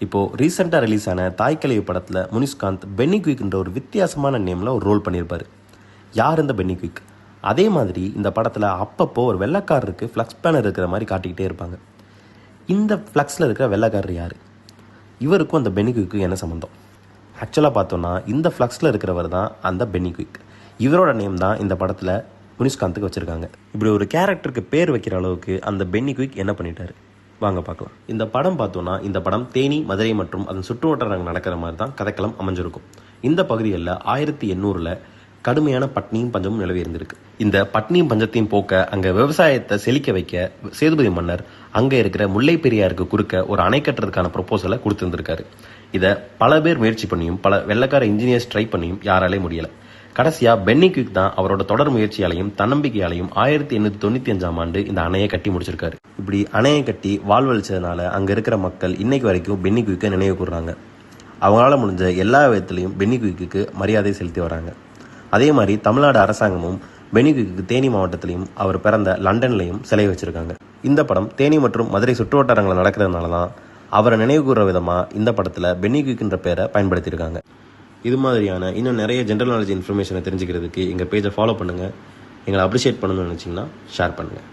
இப்போது ரீசெண்டாக ரிலீஸ் ஆன தாய்க்கலைவு படத்தில் முனிஷ்காந்த் பென்னி குயிக்ன்ற ஒரு வித்தியாசமான நேமில் ஒரு ரோல் பண்ணியிருப்பார். யார் இந்த பென்னி குயிக்? அதே மாதிரி இந்த படத்தில் அப்பப்போ ஒரு வெள்ளைக்காரருக்கு ஃப்ளக்ஸ் பேனர் இருக்கிற மாதிரி காட்டிக்கிட்டே இருப்பாங்க. இந்த ஃப்ளக்ஸில் இருக்கிற வெள்ளைக்காரர் யார்? இவருக்கும் அந்த பென்னி குயிக்கும் என்ன சம்மந்தம்? ஆக்சுவலாக பார்த்தோன்னா இந்த ஃப்ளக்ஸில் இருக்கிறவர் தான் அந்த பென்னி குயிக். இவரோட நேம் தான் இந்த படத்தில் முனிஷ்காந்துக்கு வச்சுருக்காங்க. இப்படி ஒரு கேரக்டருக்கு பேர் வைக்கிற அளவுக்கு அந்த பென்னி குயிக் என்ன பண்ணிட்டாரு வாங்க பார்க்கலாம். இந்த படம் பார்த்தோன்னா இந்த படம் தேனி, மதுரை மற்றும் அதன் சுற்றுவட்டாரங்கள் நடக்கிற மாதிரி தான் கதைக்களம் அமைஞ்சிருக்கும். இந்த பகுதிகளில் 1800 கடுமையான பட்னியும் பஞ்சமும் நிலவி இருந்திருக்கு. இந்த பட்னியும் பஞ்சத்தையும் போக்க அங்கே விவசாயத்தை செழிக்க வைக்க சேதுபதி மன்னர் அங்கே இருக்கிற முல்லை பெரியாருக்கு குறுக்க ஒரு அணை கட்டுறதுக்கான ப்ரொபோசலை கொடுத்துருந்துருக்காரு. இதை பல பேர் முயற்சி பண்ணியும் பல வெள்ளக்கார இன்ஜினியர்ஸ் ட்ரை பண்ணியும் யாராலே முடியலை. கடைசியாக பென்னி குயிக் தான் அவரோட தொடர் முயற்சியாலையும் தன்னம்பிக்கையாலையும் 1895 இந்த அணையை கட்டி முடிச்சிருக்காரு. இப்படி அணையை கட்டி வாழ்வழிச்சதுனால அங்கே இருக்கிற மக்கள் இன்னைக்கு வரைக்கும் பென்னி குயிக்கை நினைவு கூறுறாங்க. அவங்களால முடிஞ்ச எல்லா விதத்திலையும் பென்னி குயிக்கு மரியாதை செலுத்தி வராங்க. அதே மாதிரி தமிழ்நாடு அரசாங்கமும் பென்னி குயிக்கு தேனி மாவட்டத்திலையும் அவர் பிறந்த லண்டன்லையும் சிலை வச்சிருக்காங்க. இந்த படம் தேனி மற்றும் மதுரை சுற்றுவட்டாரங்களில் நடக்கிறதுனால தான் அவரை நினைவு கூறுற விதமாக இந்த படத்தில் பென்னி குயிக்ன்ற பேரை பயன்படுத்தியிருக்காங்க. இது மாதிரியான இன்னும் நிறைய ஜென்ரல் நாலேஜ் இன்ஃபர்மேஷனை தெரிஞ்சுக்கிறதுக்கு எங்கள் பேஜை ஃபாலோ பண்ணுங்கள். எங்களை அப்ரிஷியேட் பண்ணணும்னு நினச்சிங்கன்னா ஷேர் பண்ணுங்கள்.